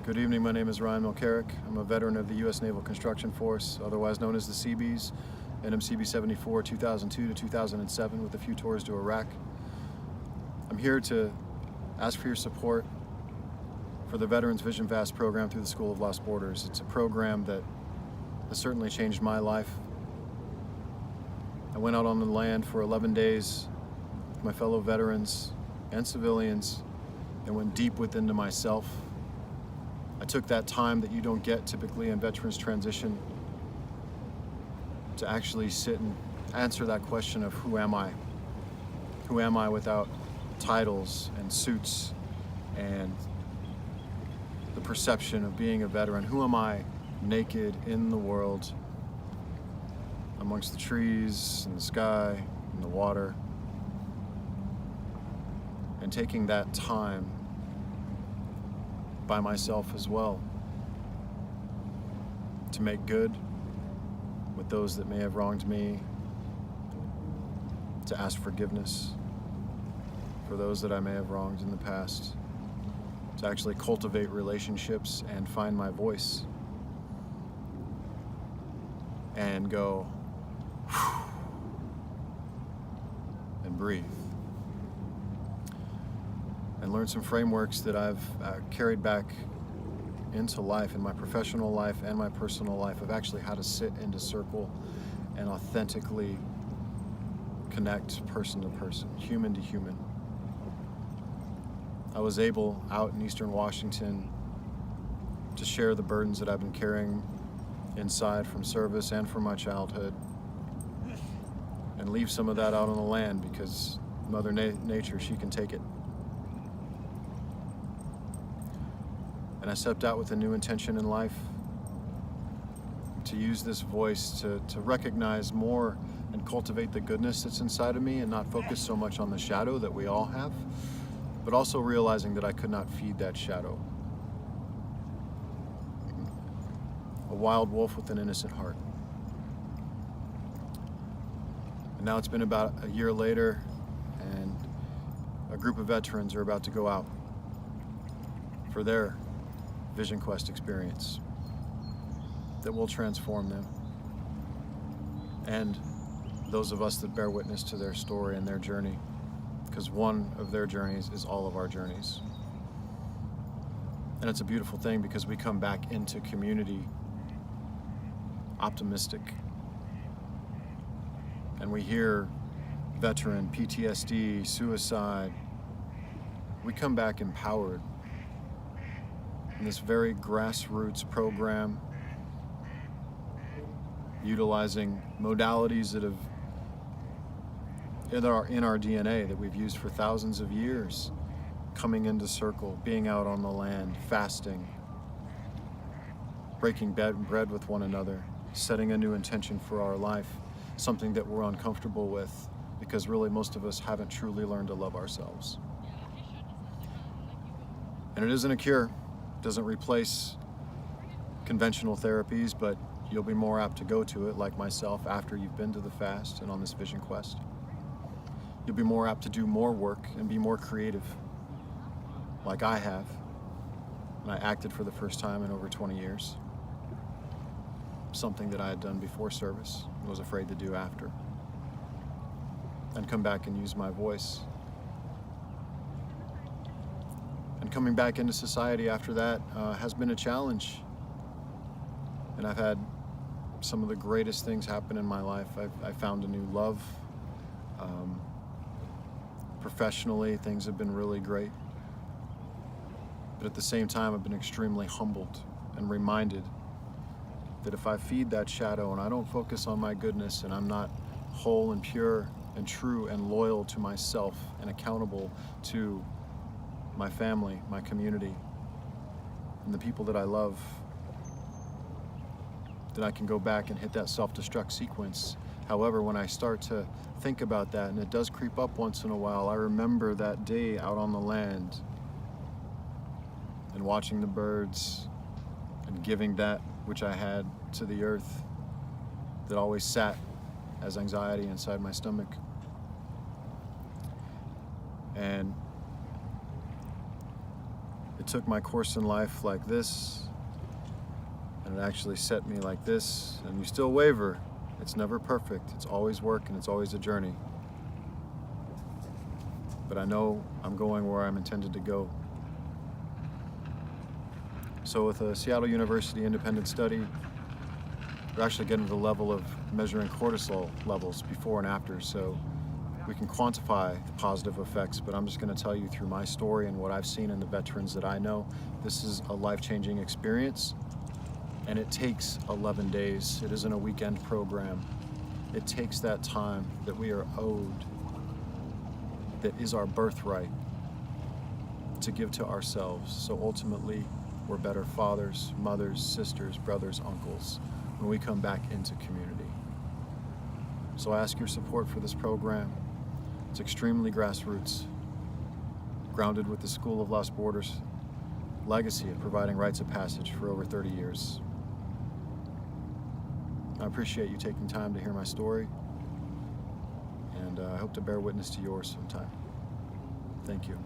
Good evening, my name is Ryan Mielcarek. I'm a veteran of the U.S. Naval Construction Force, otherwise known as the Seabees, NMCB 74, 2002 to 2007, with a few tours to Iraq. I'm here to ask for your support for the Veterans Vision Fast program through the School of Lost Borders. It's a program that has certainly changed my life. I went out on the land for 11 days with my fellow veterans and civilians and went deep within myself. I took that time that you don't get typically in veterans transition to actually sit and answer that question of who am I? Who am I without titles and suits and the perception of being a veteran? Who am I naked in the world, amongst the trees and the sky and the water? And taking that time by myself as well to make good with those that may have wronged me, to ask forgiveness for those that I may have wronged in the past, to actually cultivate relationships and find my voice and go and breathe and learn some frameworks that I've carried back into life, in my professional life and my personal life, of actually how to sit into circle and authentically connect person to person, human to human. I was able, out in Eastern Washington, to share the burdens that I've been carrying inside from service and from my childhood, and leave some of that out on the land because Mother Nature, she can take it. And I stepped out with a new intention in life, to use this voice to recognize more and cultivate the goodness that's inside of me and not focus so much on the shadow that we all have, but also realizing that I could not feed that shadow. A wild wolf with an innocent heart. And now it's been about a year later, and a group of veterans are about to go out for their Vision Quest experience that will transform them and those of us that bear witness to their story and their journey, because one of their journeys is all of our journeys. And it's a beautiful thing because we come back into community optimistic, and we hear veteran, PTSD, suicide. We come back empowered in this very grassroots program, utilizing modalities that have in our DNA that we've used for thousands of years, coming into circle, being out on the land, fasting, breaking bread with one another, setting a new intention for our life, something that we're uncomfortable with because really most of us haven't truly learned to love ourselves. And it isn't a cure. Doesn't replace conventional therapies, but you'll be more apt to go to it, like myself, after you've been to the fast and on this vision quest. You'll be more apt to do more work and be more creative, like I have. And I acted for the first time in over 20 years. Something that I had done before service and was afraid to do after. And come back and use my voice. And coming back into society after that has been a challenge. And I've had some of the greatest things happen in my life. I found a new love. Professionally, things have been really great. But at the same time, I've been extremely humbled and reminded that if I feed that shadow and I don't focus on my goodness, and I'm not whole and pure and true and loyal to myself and accountable to my family, my community, and the people that I love, then I can go back and hit that self-destruct sequence. However, when I start to think about that, and it does creep up once in a while, I remember that day out on the land and watching the birds and giving that which I had to the earth that always sat as anxiety inside my stomach. And took my course in life like this, and it actually set me like this, and you still waver. It's never perfect. It's always work, and it's always a journey. But I know I'm going where I'm intended to go. So with a Seattle University independent study, we're actually getting to the level of measuring cortisol levels before and after, so we can quantify the positive effects. But I'm just going to tell you through my story and what I've seen in the veterans that I know, this is a life-changing experience, and it takes 11 days. It isn't a weekend program. It takes that time that we are owed, that is our birthright, to give to ourselves. So ultimately, we're better fathers, mothers, sisters, brothers, uncles when we come back into community. So I ask your support for this program. It's extremely grassroots, grounded with the School of Lost Borders legacy of providing rites of passage for over 30 years. I appreciate you taking time to hear my story, and I hope to bear witness to yours sometime. Thank you.